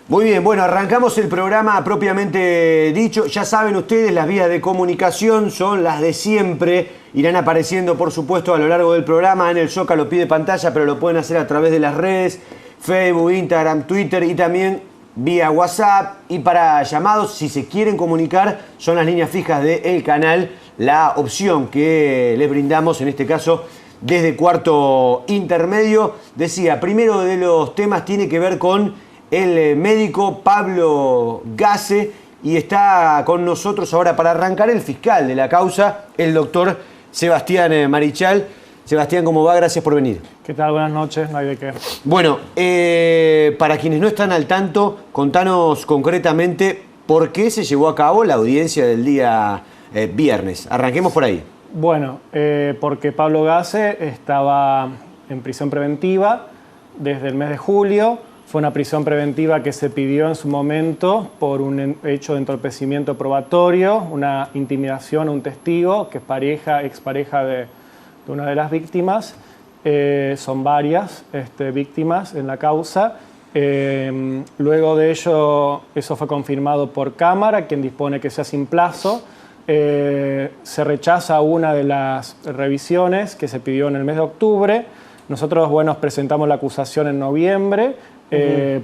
Muy bien, bueno, arrancamos el programa propiamente dicho. Ya saben ustedes, las vías de comunicación son las de siempre. Irán apareciendo, por supuesto, a lo largo del programa. En el Zócalo pide pantalla, pero lo pueden hacer a través de las redes, Facebook, Instagram, Twitter y también vía WhatsApp. Y para llamados, si se quieren comunicar, son las líneas fijas del canal. La opción que les brindamos, en este caso, desde Cuarto Intermedio. Decía, primero de los temas tiene que ver con el médico Pablo Gase, y está con nosotros ahora para arrancar el fiscal de la causa, el doctor Sebastián Marichal. Sebastián, ¿cómo va? Gracias por venir. ¿Qué tal? Buenas noches, no hay de qué. Bueno, para quienes no están al tanto, contanos concretamente por qué se llevó a cabo la audiencia del día viernes. Arranquemos por ahí. Bueno, porque Pablo Gase estaba en prisión preventiva desde el mes de julio. Fue una prisión preventiva que se pidió en su momento por un hecho de entorpecimiento probatorio, una intimidación a un testigo que es expareja de una de las víctimas. Son varias víctimas en la causa. Luego de ello, eso fue confirmado por Cámara, quien dispone que sea sin plazo. Se rechaza una de las revisiones que se pidió en el mes de octubre. Nosotros, bueno, presentamos la acusación en noviembre.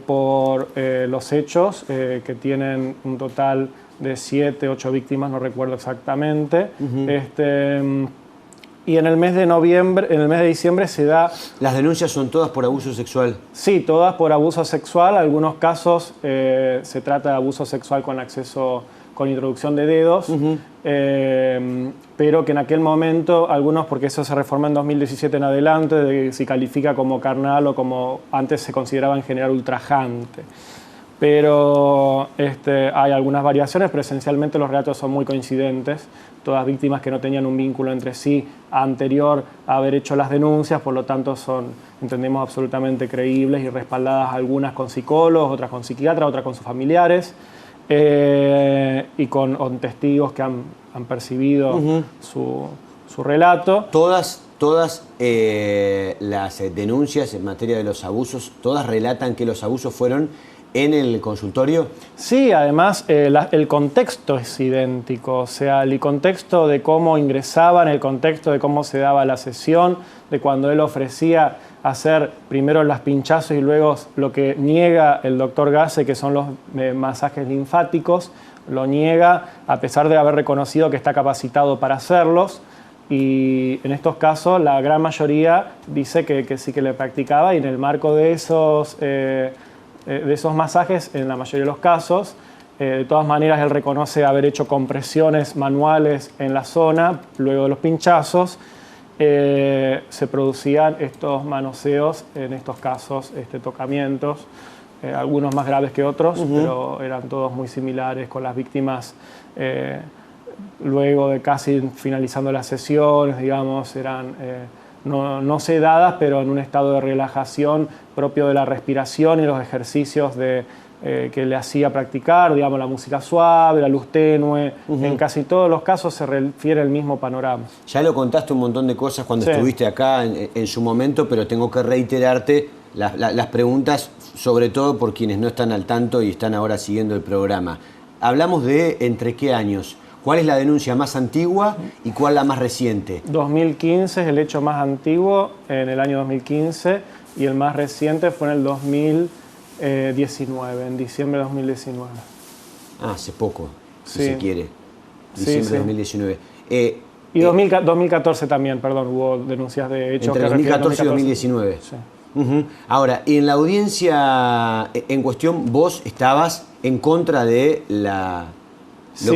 Por los hechos que tienen un total de 7, 8 víctimas, no recuerdo exactamente. Y en el mes de diciembre se da... ¿Las denuncias son todas por abuso sexual? Sí, todas por abuso sexual. Algunos casos se trata de abuso sexual con acceso, con introducción de dedos, pero que en aquel momento, algunos, porque eso se reformó en 2017 en adelante, se califica como carnal o como antes se consideraba en general ultrajante. Pero hay algunas variaciones, pero esencialmente los relatos son muy coincidentes. Todas víctimas que no tenían un vínculo entre sí anterior a haber hecho las denuncias, por lo tanto son, entendemos, absolutamente creíbles y respaldadas, algunas con psicólogos, otras con psiquiatras, otras con sus familiares. Y con testigos que han percibido su relato. Todas las denuncias en materia de los abusos, todas relatan que los abusos fueron en el consultorio. Sí, además el contexto es idéntico, o sea, el contexto de cómo ingresaban, el contexto de cómo se daba la sesión, de cuando él ofrecía hacer primero las pinchazos y luego lo que niega el doctor Gase, que son los masajes linfáticos, lo niega a pesar de haber reconocido que está capacitado para hacerlos. Y en estos casos la gran mayoría dice que sí que le practicaba, y en el marco de esos masajes, en la mayoría de los casos, de todas maneras él reconoce haber hecho compresiones manuales en la zona luego de los pinchazos. Se producían estos manoseos, en estos casos tocamientos, algunos más graves que otros, pero eran todos muy similares con las víctimas. Luego de casi finalizando las sesiones, digamos, eran no sedadas, pero en un estado de relajación propio de la respiración y los ejercicios que le hacía practicar, digamos, la música suave, la luz tenue. En casi todos los casos se refiere al mismo panorama. Ya lo contaste un montón de cosas cuando estuviste acá en su momento, pero tengo que reiterarte las preguntas, sobre todo por quienes no están al tanto y están ahora siguiendo el programa. Hablamos de entre qué años. ¿Cuál es la denuncia más antigua y cuál la más reciente? 2015 es el hecho más antiguo, en el año 2015, y el más reciente fue en el 2019, en diciembre de 2019. Hace poco, si Sí. se quiere. Diciembre de 2019. Y 2014 también, perdón, hubo denuncias de hechos. Entre 2014 y 2019. Sí. Ahora, y en la audiencia en cuestión, vos estabas en contra de lo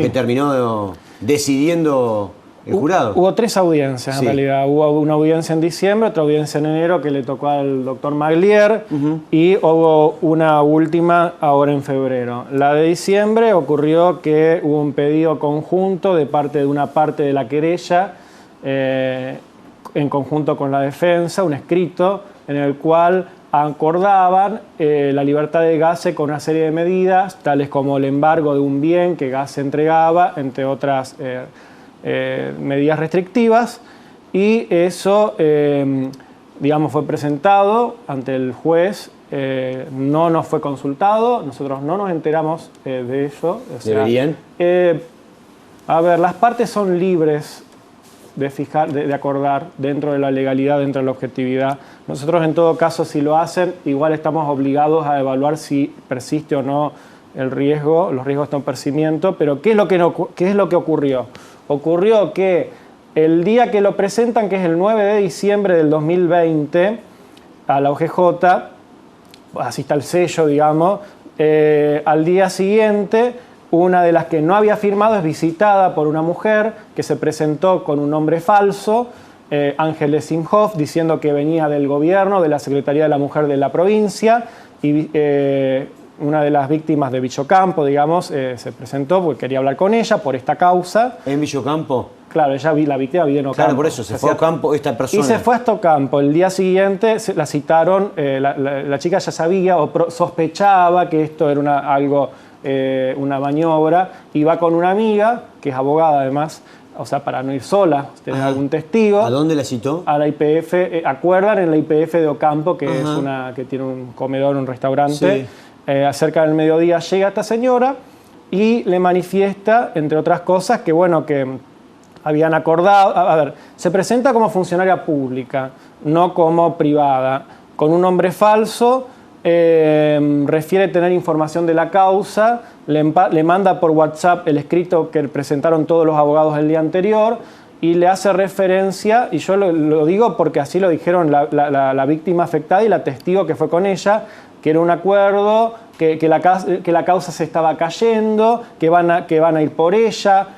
que terminó decidiendo el jurado. Hubo 3 audiencias en realidad. Hubo una audiencia en diciembre, otra audiencia en enero que le tocó al doctor Maglier, y hubo una última ahora en febrero. La de diciembre ocurrió que hubo un pedido conjunto de parte de una parte de la querella, en conjunto con la defensa, un escrito en el cual acordaban la libertad de Gase con una serie de medidas, tales como el embargo de un bien que Gase entregaba, entre otras medidas restrictivas, y eso digamos, fue presentado ante el juez, no nos fue consultado, nosotros no nos enteramos de ello. O sea, ¿Deberían? A ver, las partes son libres de acordar dentro de la legalidad, dentro de la objetividad. Nosotros, en todo caso, si lo hacen, igual estamos obligados a evaluar si persiste o no el riesgo, los riesgos de entorpecimiento. Pero ¿qué es lo que ocurrió? Ocurrió que el día que lo presentan, que es el 9 de diciembre del 2020, a la OGJ, así está el sello, digamos, al día siguiente, una de las que no había firmado es visitada por una mujer que se presentó con un nombre falso, Ángeles Imhoff, diciendo que venía del gobierno, de la Secretaría de la Mujer de la provincia, y una de las víctimas de Villocampo, digamos, se presentó porque quería hablar con ella por esta causa. ¿En Villocampo? Claro, la víctima vive en Ocampo. Claro, por eso, se fue a Ocampo esta persona. Y se fue hasta Ocampo. El día siguiente la citaron, la chica ya sabía o sospechaba que esto era una maniobra, y va con una amiga, que es abogada además, o sea, para no ir sola, tener algún testigo. ¿A dónde la citó? A la IPF, acuerdan en la IPF de Ocampo, que es que tiene un comedor, un restaurante. Sí. Cerca del mediodía llega esta señora y le manifiesta, entre otras cosas, que bueno, que habían acordado, a ver, se presenta como funcionaria pública, no como privada, con un nombre falso. Refiere tener información de la causa, le manda por WhatsApp el escrito que presentaron todos los abogados el día anterior y le hace referencia, y yo lo digo porque así lo dijeron la víctima afectada y la testigo que fue con ella, que era un acuerdo, que la causa se estaba cayendo, que van a ir por ella.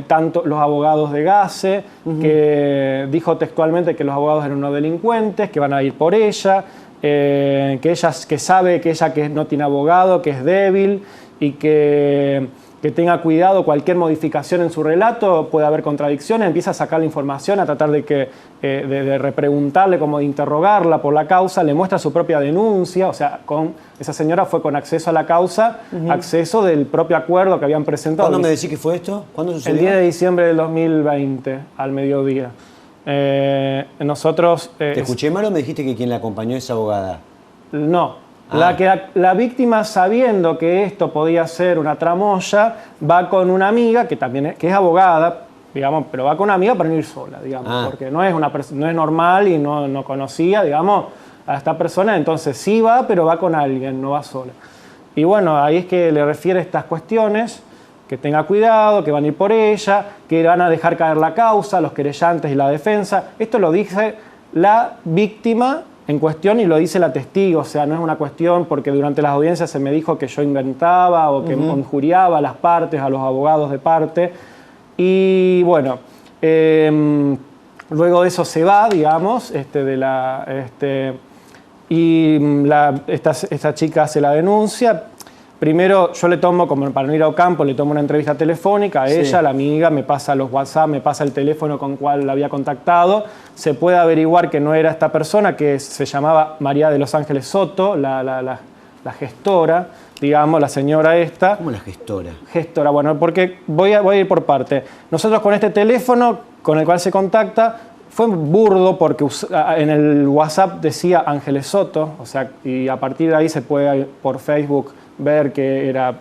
Tanto los abogados de GACE, que dijo textualmente que los abogados eran unos delincuentes, que van a ir por ella. Que sabe que ella que no tiene abogado, que es débil y que tenga cuidado, cualquier modificación en su relato, puede haber contradicciones, empieza a sacar la información, a tratar de repreguntarle, como de interrogarla por la causa, le muestra su propia denuncia, o sea, esa señora fue con acceso a la causa, acceso del propio acuerdo que habían presentado. ¿Cuándo me decís que fue esto? ¿Cuándo sucedió? El 10 de diciembre del 2020, al mediodía. Nosotros... ¿Te escuché mal o me dijiste que quien la acompañó es abogada? No. La víctima, sabiendo que esto podía ser una tramoya, va con una amiga que también que es abogada, digamos, pero va con una amiga para no ir sola, digamos, porque no es normal y no conocía, digamos, a esta persona. Entonces sí va, pero va con alguien, no va sola. Y bueno, ahí es que le refiere estas cuestiones, que tenga cuidado, que van a ir por ella, que van a dejar caer la causa, los querellantes y la defensa. Esto lo dice la víctima en cuestión y lo dice la testigo, o sea, no es una cuestión porque durante las audiencias se me dijo que yo inventaba o que injuriaba a las partes, a los abogados de parte. Y bueno, luego de eso se va, digamos, esta chica hace la denuncia. Primero yo le tomo, como para no ir a Ocampo, le tomo una entrevista telefónica a ella, la amiga me pasa los WhatsApp, me pasa el teléfono con cual la había contactado. Se puede averiguar que no era esta persona, que se llamaba María de los Ángeles Soto, la gestora, digamos, la señora esta. ¿Cómo la gestora? Gestora, bueno, porque voy a ir por parte. Nosotros con este teléfono con el cual se contacta, fue burdo porque en el WhatsApp decía Ángeles Soto, o sea, y a partir de ahí se puede por Facebook ver que era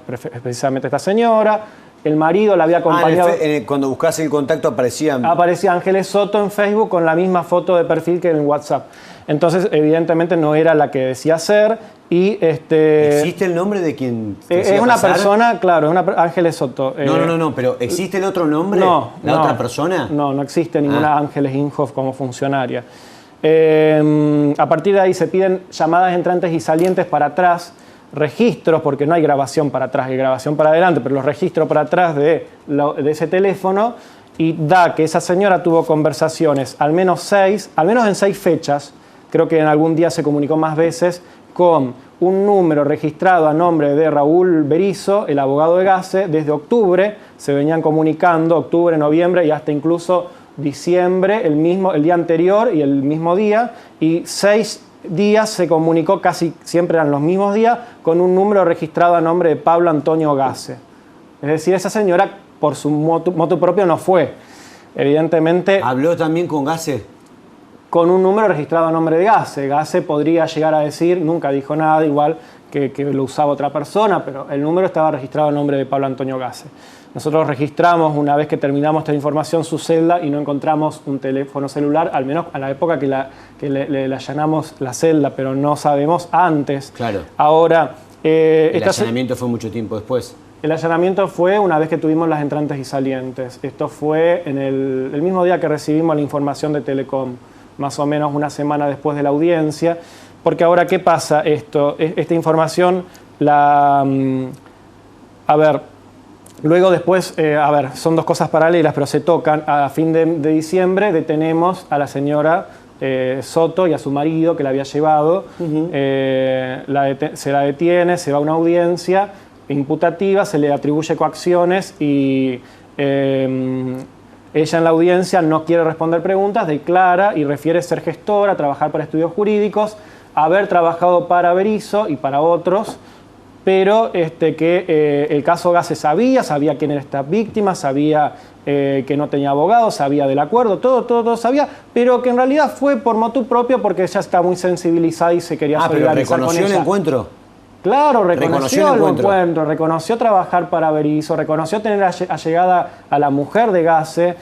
precisamente esta señora. El marido la había acompañado. Cuando buscas el contacto aparecía Ángeles Soto en Facebook con la misma foto de perfil que en WhatsApp. Entonces, evidentemente no era la que decía ser. Y ¿existe el nombre de quien es una persona, claro, es Ángeles Soto. No, pero ¿existe el otro nombre? ¿La otra persona? No existe ninguna Ángeles Imhoff como funcionaria. A partir de ahí se piden llamadas entrantes y salientes para atrás, registros, porque no hay grabación para atrás, hay grabación para adelante, pero los registros para atrás de ese teléfono, y da que esa señora tuvo conversaciones, al menos en 6 fechas, creo que en algún día se comunicó más veces, con un número registrado a nombre de Raúl Berizo, el abogado de GACE. Desde octubre se venían comunicando, octubre, noviembre y hasta incluso diciembre, el día anterior y el mismo día, y 6 días se comunicó, casi siempre eran los mismos días, con un número registrado a nombre de Pablo Antonio GACE. Es decir, esa señora por su motu propio no fue. Evidentemente... ¿Habló también con GACE? con un número registrado a nombre de Gase. Gase podría llegar a decir, nunca dijo nada, igual que lo usaba otra persona, pero el número estaba registrado a nombre de Pablo Antonio Gase. Nosotros registramos, una vez que terminamos esta información, su celda y no encontramos un teléfono celular, al menos a la época que le allanamos la celda, pero no sabemos antes. Claro. Ahora, el allanamiento fue mucho tiempo después. El allanamiento fue una vez que tuvimos las entrantes y salientes. Esto fue en el mismo día que recibimos la información de Telecom, más o menos una semana después de la audiencia. Porque ahora, ¿qué pasa esto? Esta información, luego después, son dos cosas paralelas, pero se tocan. A fin de diciembre detenemos a la señora Soto y a su marido, que la había llevado. Se la detiene, se va a una audiencia imputativa, se le atribuye coacciones y ella en la audiencia no quiere responder preguntas, declara y refiere ser gestora, trabajar para estudios jurídicos, haber trabajado para Berisso y para otros, pero que el caso Gase sabía quién era esta víctima, sabía que no tenía abogado, sabía del acuerdo, todo sabía, pero que en realidad fue por motu propio porque ella está muy sensibilizada y se quería solidarizar con ella. ¿Reconoció el encuentro? Claro, reconoció el encuentro, reconoció trabajar para Berisso, reconoció tener allegada a la mujer de Gase,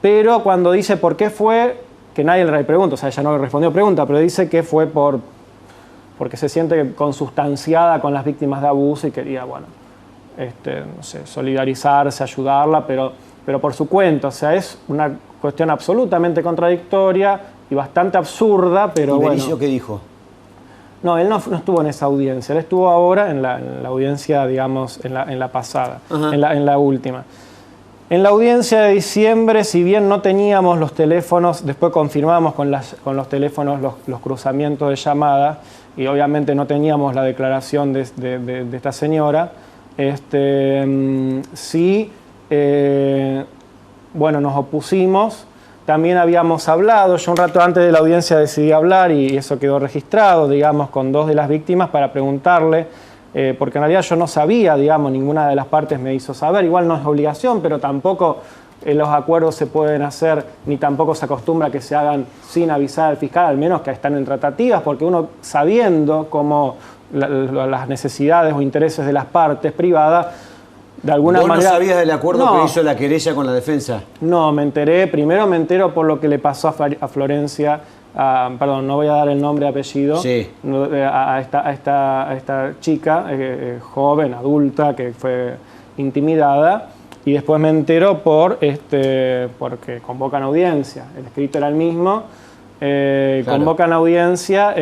pero cuando dice por qué fue, que nadie le pregunta, o sea, ella no le respondió pregunta, pero dice que fue porque se siente consustanciada con las víctimas de abuso y quería, no sé, solidarizarse, ayudarla, pero por su cuenta. O sea, es una cuestión absolutamente contradictoria y bastante absurda, pero ¿Y Berisso qué dijo? No, él no estuvo en esa audiencia, él estuvo ahora en la audiencia, digamos, en la pasada, en la última. En la audiencia de diciembre, si bien no teníamos los teléfonos, después confirmamos con los teléfonos los cruzamientos de llamadas y obviamente no teníamos la declaración de esta señora, nos opusimos. También habíamos hablado, yo un rato antes de la audiencia decidí hablar y eso quedó registrado, digamos, con dos de las víctimas para preguntarle, porque en realidad yo no sabía, digamos, ninguna de las partes me hizo saber, igual no es obligación, pero tampoco los acuerdos se pueden hacer, ni tampoco se acostumbra que se hagan sin avisar al fiscal, al menos que están en tratativas, porque uno sabiendo cómo las necesidades o intereses de las partes privadas, de alguna manera. ¿Vos no sabías del acuerdo que hizo la querella con la defensa? No, primero me entero por lo que le pasó a Florencia, perdón, no voy a dar el nombre y apellido, sí. a esta chica, joven, adulta, que fue intimidada, y después me entero porque convocan audiencia, el escrito era el mismo, claro. Convocan audiencia,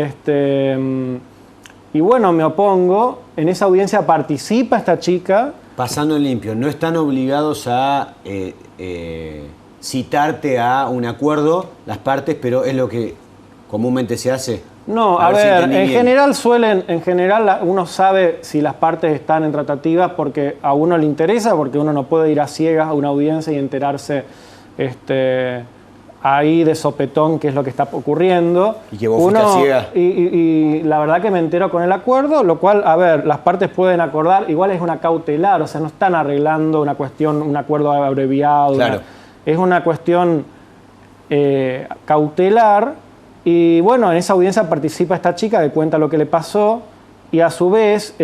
y bueno, me opongo, en esa audiencia participa esta chica. Pasando en limpio, no están obligados a citarte a un acuerdo las partes, pero es lo que comúnmente se hace. No, a ver, en general uno sabe si las partes están en tratativas porque a uno le interesa, porque uno no puede ir a ciegas a una audiencia y enterarse ahí de sopetón qué es lo que está ocurriendo. Y que vos fuiste a ciegas. Y la verdad que me entero con el acuerdo, lo cual, a ver, las partes pueden acordar, igual es una cautelar, o sea, no están arreglando una cuestión, un acuerdo abreviado. Claro. Es una cuestión cautelar. Y bueno, en esa audiencia participa esta chica que cuenta lo que le pasó y a su vez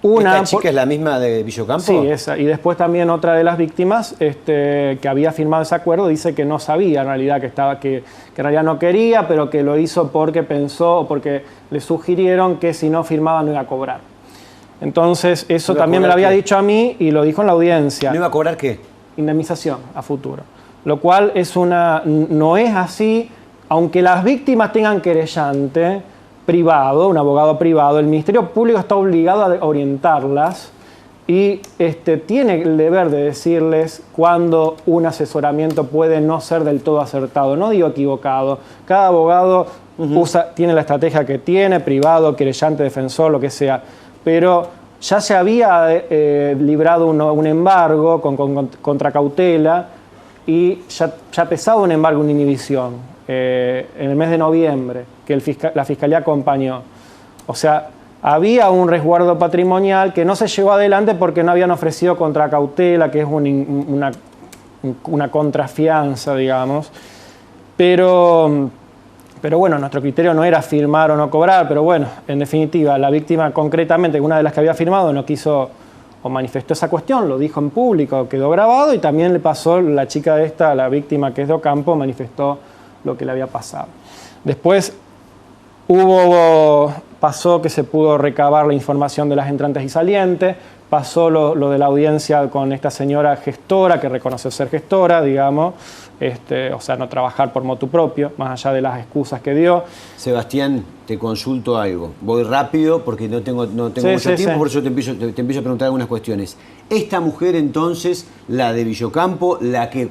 ¿Esta chica es la misma de Villocampo? Sí, esa. Y después también otra de las víctimas que había firmado ese acuerdo dice que no sabía en realidad, que en realidad no quería, pero que lo hizo porque pensó o porque le sugirieron que si no firmaba no iba a cobrar. Entonces eso también me lo había dicho a mí y lo dijo en la audiencia. ¿No iba a cobrar qué? Indemnización a futuro. Lo cual no es así, aunque las víctimas tengan querellante privado, un abogado privado, el Ministerio Público está obligado a orientarlas y tiene el deber de decirles cuándo un asesoramiento puede no ser del todo acertado, no digo equivocado. Cada abogado tiene la estrategia que tiene, privado, querellante, defensor, lo que sea, pero ya se había librado un embargo contra cautela y ya pesaba un embargo, una inhibición. En el mes de noviembre, que la Fiscalía acompañó. O sea, había un resguardo patrimonial que no se llevó adelante porque no habían ofrecido contra cautela, que es un una contrafianza, digamos. Pero bueno, nuestro criterio no era firmar o no cobrar, pero bueno, en definitiva, la víctima concretamente, una de las que había firmado, no quiso o manifestó esa cuestión, lo dijo en público, quedó grabado, y también le pasó la chica esta, la víctima que es de Ocampo, manifestó lo que le había pasado. Después pasó que se pudo recabar la información de las entrantes y salientes, pasó lo de la audiencia con esta señora gestora, que reconoció ser gestora, digamos, o sea, no trabajar por motu propio, más allá de las excusas que dio. Sebastián, te consulto algo. Voy rápido porque no tengo mucho tiempo, por eso te empiezo a preguntar algunas cuestiones. Esta mujer entonces, la de Villocampo, la que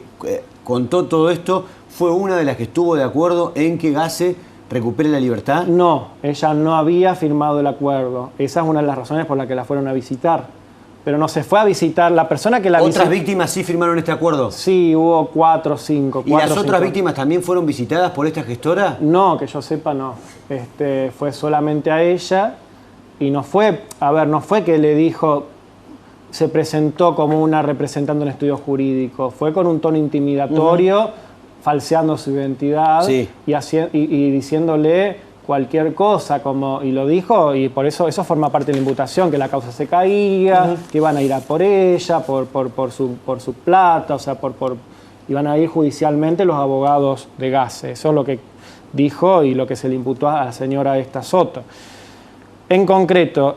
contó todo esto, ¿fue una de las que estuvo de acuerdo en que Gase recupere la libertad? No, ella no había firmado el acuerdo. Esa es una de las razones por las que la fueron a visitar. Pero no se fue a visitar. La persona que la visitó... ¿Otras víctimas sí firmaron este acuerdo? Sí, hubo 4 o 5. ¿Y las otras víctimas también fueron visitadas por esta gestora? No, que yo sepa, no. Fue solamente a ella, y no fue que le dijo, se presentó como una representante en estudio jurídico, fue con un tono intimidatorio, falseando su identidad, sí, y diciéndole cualquier cosa, y lo dijo, y por eso forma parte de la imputación, que la causa se caía, que iban a ir a por ella, por su plata, o sea, iban a ir judicialmente los abogados de Gase. Eso es lo que dijo y lo que se le imputó a la señora esta Soto. En concreto,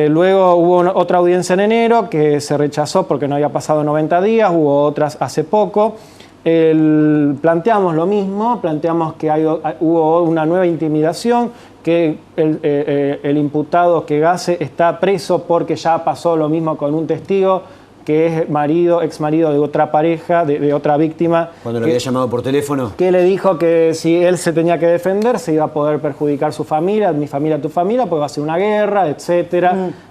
luego hubo hubo otra audiencia en enero que se rechazó porque no había pasado 90 días, hubo otras hace poco. Planteamos lo mismo, planteamos que hubo una nueva intimidación, que el imputado, que Gase, está preso porque ya pasó lo mismo con un testigo que es ex marido de otra pareja, de otra víctima. ¿Cuando lo había llamado por teléfono? Que le dijo que si él se tenía que defender, se iba a poder perjudicar su familia, mi familia, tu familia, porque va a ser una guerra, etc.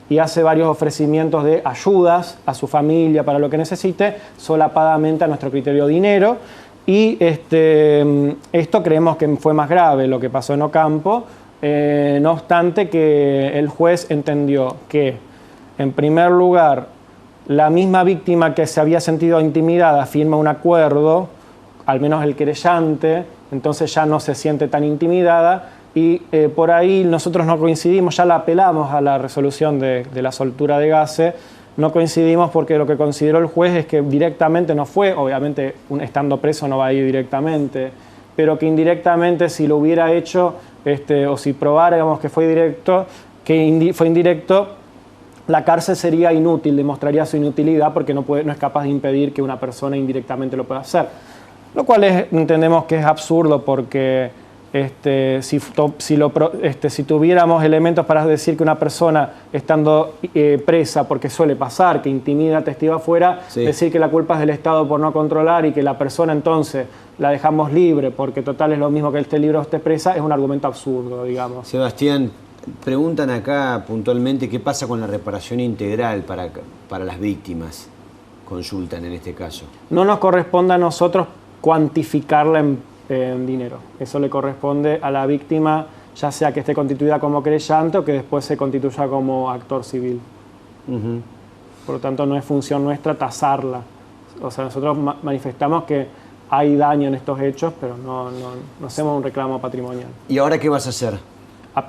Y hace varios ofrecimientos de ayudas a su familia para lo que necesite, solapadamente a nuestro criterio dinero. Y esto creemos que fue más grave lo que pasó en Ocampo, no obstante que el juez entendió que, en primer lugar, la misma víctima que se había sentido intimidada firma un acuerdo, al menos el querellante, entonces ya no se siente tan intimidada, y por ahí nosotros no coincidimos, ya la apelamos a la resolución de la soltura de Gase, no coincidimos porque lo que consideró el juez es que directamente no fue, obviamente estando preso no va a ir directamente, pero que indirectamente, si lo hubiera hecho, o si probáramos que fue directo, fue indirecto, la cárcel sería inútil, demostraría su inutilidad porque no es capaz de impedir que una persona indirectamente lo pueda hacer. Lo cual entendemos que es absurdo porque si tuviéramos elementos para decir que una persona estando presa, porque suele pasar, que intimida a testigo afuera, sí, decir que la culpa es del Estado por no controlar y que la persona entonces la dejamos libre porque total es lo mismo que él esté libre o esté presa, es un argumento absurdo, digamos. Sebastián, preguntan acá puntualmente qué pasa con la reparación integral para las víctimas, consultan en este caso. No nos corresponde a nosotros cuantificarla en dinero. Eso le corresponde a la víctima, ya sea que esté constituida como querellante o que después se constituya como actor civil. Por lo tanto, no es función nuestra tasarla. O sea, nosotros manifestamos que hay daño en estos hechos, pero no hacemos un reclamo patrimonial. ¿Y ahora qué vas a hacer?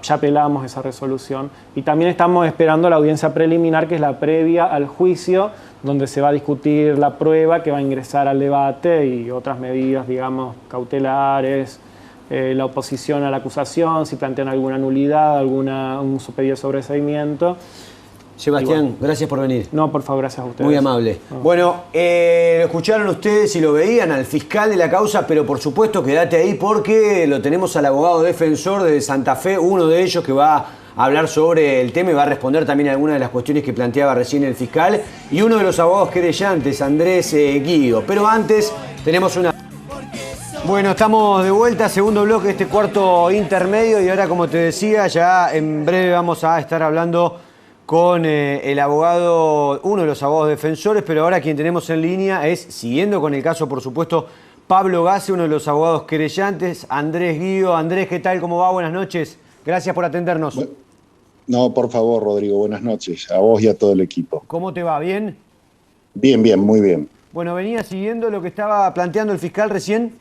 Ya apelamos esa resolución y también estamos esperando la audiencia preliminar, que es la previa al juicio, donde se va a discutir la prueba que va a ingresar al debate y otras medidas, digamos, cautelares, la oposición a la acusación, si plantean alguna nulidad, un pedido de sobreseimiento. Sebastián, gracias por venir. No, por favor, gracias a ustedes. Muy amable. Bueno, lo escucharon ustedes y lo veían al fiscal de la causa, pero por supuesto quédate ahí porque lo tenemos al abogado defensor de Santa Fe, uno de ellos que va a hablar sobre el tema y va a responder también a algunas de las cuestiones que planteaba recién el fiscal, y uno de los abogados querellantes, Andrés Guío. Pero antes tenemos una... Bueno, estamos de vuelta, segundo bloque de este cuarto intermedio, y ahora, como te decía, ya en breve vamos a estar hablando con el abogado, uno de los abogados defensores, pero ahora quien tenemos en línea es, siguiendo con el caso, por supuesto, Pablo Gase, uno de los abogados querellantes, Andrés Guío. Andrés, ¿qué tal? ¿Cómo va? Buenas noches. Gracias por atendernos. No, por favor, Rodrigo, buenas noches. A vos y a todo el equipo. ¿Cómo te va? ¿Bien? Bien, muy bien. Bueno, ¿venía siguiendo lo que estaba planteando el fiscal recién?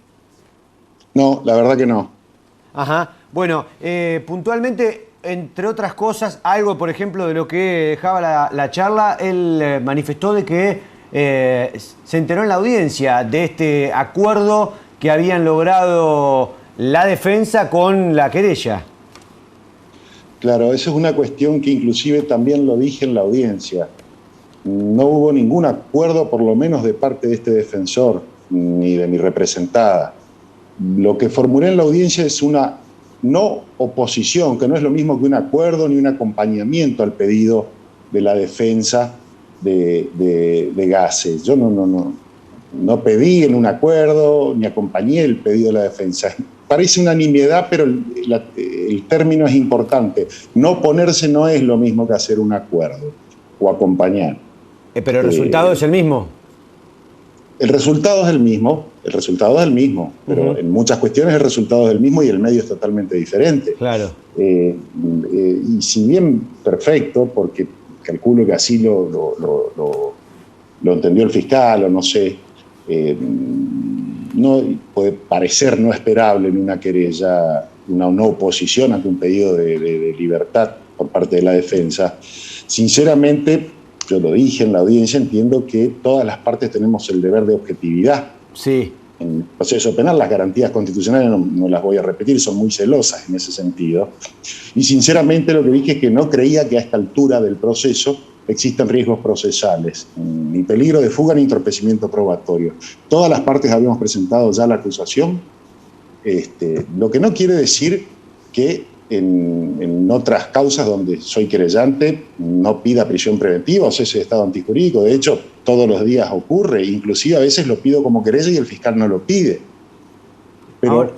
No, la verdad que no. Ajá. Bueno, puntualmente, entre otras cosas, algo, por ejemplo, de lo que dejaba la charla, él manifestó de que se enteró en la audiencia de este acuerdo que habían logrado la defensa con la querella. Claro, eso es una cuestión que inclusive también lo dije en la audiencia. No hubo ningún acuerdo, por lo menos de parte de este defensor, ni de mi representada. Lo que formulé en la audiencia es una no oposición, que no es lo mismo que un acuerdo ni un acompañamiento al pedido de la defensa de Gase. Yo no pedí en un acuerdo ni acompañé el pedido de la defensa. Parece una nimiedad, pero el término es importante. No oponerse no es lo mismo que hacer un acuerdo o acompañar. Pero el resultado es el mismo. El resultado es el mismo, pero en muchas cuestiones el resultado es el mismo y el medio es totalmente diferente. Claro. Y si bien perfecto, porque calculo que así lo entendió el fiscal o no sé, no puede parecer no esperable en una querella, una no oposición ante un pedido de libertad por parte de la defensa. Sinceramente, yo lo dije en la audiencia, entiendo que todas las partes tenemos el deber de objetividad. Sí. En el proceso penal las garantías constitucionales no las voy a repetir, son muy celosas en ese sentido. Y sinceramente lo que dije es que no creía que a esta altura del proceso existen riesgos procesales, ni peligro de fuga ni entorpecimiento probatorio. Todas las partes habíamos presentado ya la acusación, lo que no quiere decir que en otras causas donde soy querellante no pida prisión preventiva o cese de estado antijurídico. De hecho, todos los días ocurre, inclusive a veces lo pido como querella y el fiscal no lo pide. Pero ahora,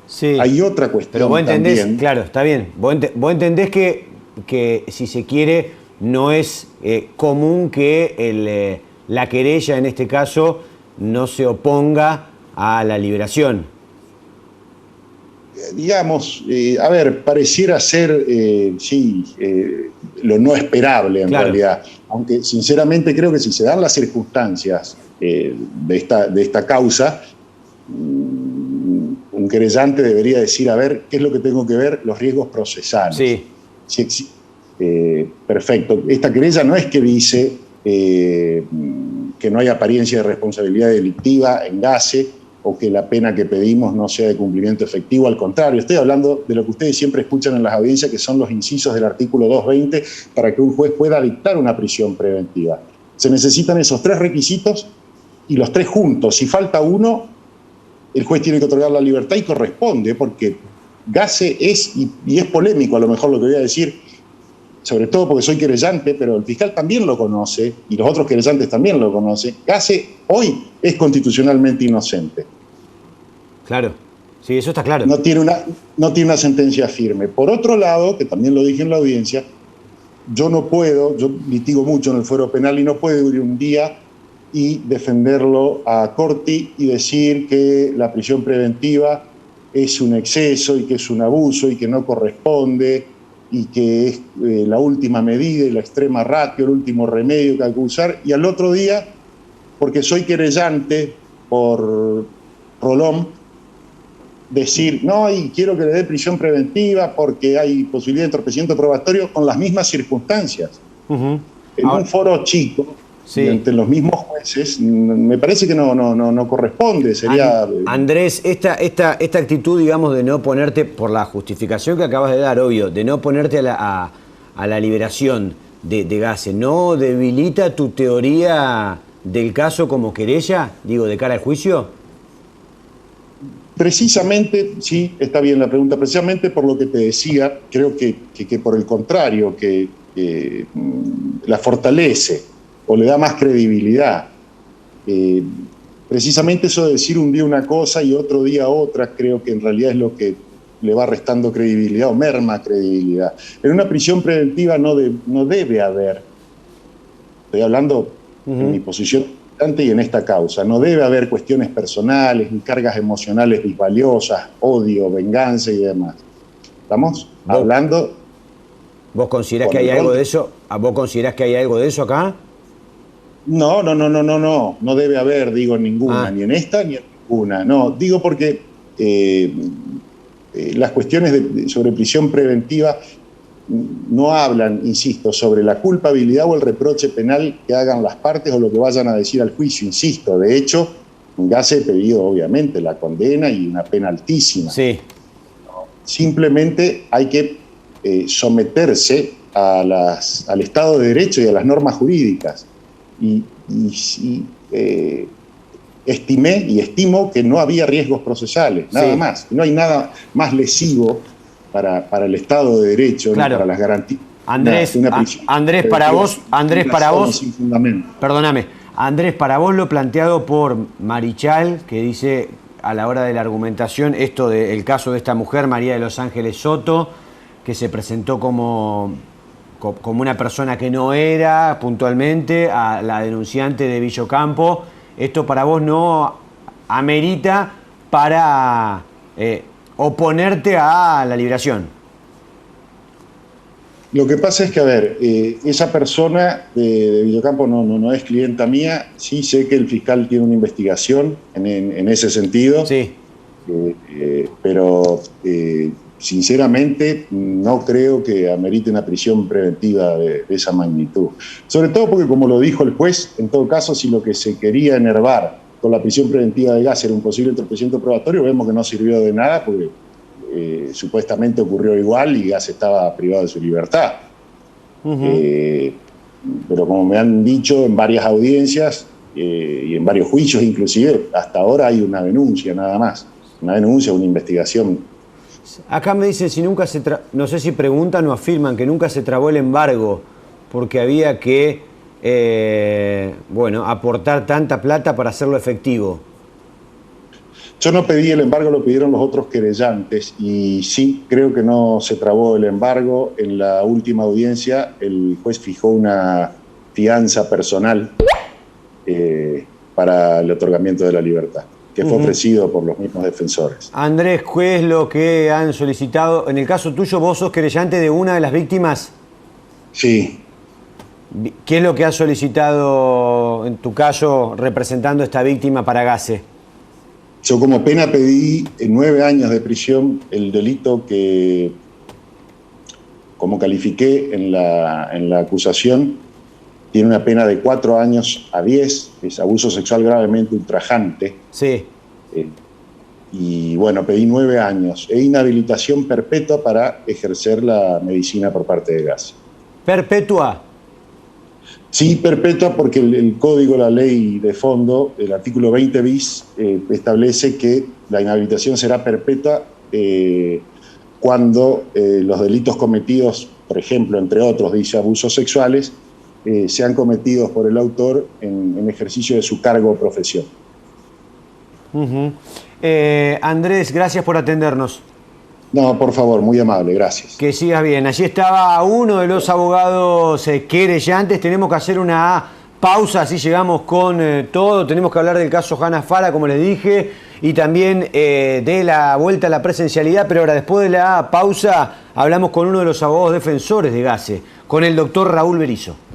sí, hay otra cuestión. Pero vos entendés, también. claro, está bien. Vos entendés que si se quiere, no es común que la querella en este caso no se oponga a la liberación. Digamos, a ver, pareciera ser, lo no esperable en realidad. Aunque sinceramente creo que si se dan las circunstancias de esta causa, un querellante debería decir, a ver, ¿qué es lo que tengo que ver? Los riesgos procesales. Sí. Perfecto. Esta querella no es que dice que no hay apariencia de responsabilidad delictiva en Gase o que la pena que pedimos no sea de cumplimiento efectivo. Al contrario, estoy hablando de lo que ustedes siempre escuchan en las audiencias, que son los incisos del artículo 220 para que un juez pueda dictar una prisión preventiva. Se necesitan esos tres requisitos y los tres juntos. Si falta uno, el juez tiene que otorgar la libertad y corresponde, porque Gase es, y es polémico a lo mejor lo que voy a decir, sobre todo porque soy querellante, pero el fiscal también lo conoce y los otros querellantes también lo conocen. Gase hoy es constitucionalmente inocente. Claro, sí, eso está claro. No tiene una sentencia firme. Por otro lado, que también lo dije en la audiencia, yo litigo mucho en el fuero penal y no puedo ir un día y defenderlo a Corti y decir que la prisión preventiva es un exceso y que es un abuso y que no corresponde y que es la última medida y la extrema ratio, el último remedio que hay que usar, y al otro día, porque soy querellante por Rolón, decir, no, y quiero que le dé prisión preventiva porque hay posibilidad de entorpecimiento probatorio con las mismas circunstancias. En un foro chico, y ante los mismos jueces, me parece que no corresponde. Sería Andrés, esta actitud, digamos, de no ponerte, por la justificación que acabas de dar, obvio, de no ponerte a la liberación de Gase, ¿no debilita tu teoría del caso como querella, digo, de cara al juicio? Precisamente, sí, está bien la pregunta, precisamente por lo que te decía, creo que por el contrario, que la fortalece o le da más credibilidad. Precisamente eso de decir un día una cosa y otro día otra, creo que en realidad es lo que le va restando credibilidad o merma credibilidad. En una prisión preventiva no debe haber, estoy hablando en mi posición y en esta causa, no debe haber cuestiones personales ni cargas emocionales valiosas, odio, venganza y demás. ¿Estamos hablando? ¿Vos considerás que hay algo de eso? ¿Vos considerás que hay algo de eso acá? No debe haber, digo, ninguna, ni en esta ni en ninguna. No, digo porque las cuestiones sobre prisión preventiva no hablan, insisto, sobre la culpabilidad o el reproche penal que hagan las partes o lo que vayan a decir al juicio, insisto. De hecho, Gase ha pedido, obviamente, la condena y una pena altísima. Sí. Simplemente hay que someterse al Estado de Derecho y a las normas jurídicas. Estimé y estimo que no había riesgos procesales, nada más. No hay nada más lesivo para el Estado de Derecho, claro, ni para las garantías. Andrés, Andrés, para vos, perdóname, Andrés, para vos lo planteado por Marichal, que dice a la hora de la argumentación esto del caso de esta mujer, María de los Ángeles Soto, que se presentó como una persona que no era puntualmente, a la denunciante de Villocampo, ¿esto para vos no amerita para oponerte a la liberación? Lo que pasa es que, a ver, esa persona de Villocampo no es clienta mía. Sí sé que el fiscal tiene una investigación en ese sentido. Sí. Pero sinceramente no creo que amerite una prisión preventiva de esa magnitud. Sobre todo porque, como lo dijo el juez, en todo caso, si lo que se quería enervar con la prisión preventiva de Gase era un posible entorpecimiento probatorio, vemos que no sirvió de nada porque supuestamente ocurrió igual y Gase estaba privado de su libertad. Pero como me han dicho en varias audiencias y en varios juicios inclusive, hasta ahora hay una denuncia nada más. Una denuncia, una investigación. Acá me dicen si nunca no sé si preguntan o afirman que nunca se trabó el embargo porque había que aportar tanta plata para hacerlo efectivo. Yo no pedí el embargo, lo pidieron los otros querellantes y sí, creo que no se trabó el embargo. En la última audiencia el juez fijó una fianza personal para el otorgamiento de la libertad, que fue ofrecido por los mismos defensores. Andrés, ¿qué es lo que han solicitado? En el caso tuyo, vos sos querellante de una de las víctimas. Sí. ¿Qué es lo que has solicitado, en tu caso, representando a esta víctima para Gase? Yo como pena pedí 9 años de prisión. El delito que, como califiqué en la acusación, tiene una pena de 4 años a 10, es abuso sexual gravemente ultrajante. Sí. Y bueno, pedí 9 años e inhabilitación perpetua para ejercer la medicina por parte de Gase. ¿Perpetua? Sí, perpetua, porque el código, la ley de fondo, el artículo 20 bis, establece que la inhabilitación será perpetua cuando los delitos cometidos, por ejemplo, entre otros, dice abusos sexuales, sean cometidos por el autor en ejercicio de su cargo o profesión. Andrés, gracias por atendernos. No, por favor, muy amable, gracias. Que sigas bien. Allí estaba uno de los abogados querellantes. Tenemos que hacer una pausa, así llegamos con todo. Tenemos que hablar del caso Hanna Fara, como les dije, y también de la vuelta a la presencialidad. Pero ahora, después de la pausa, hablamos con uno de los abogados defensores de Gase, con el doctor Raúl Berizo.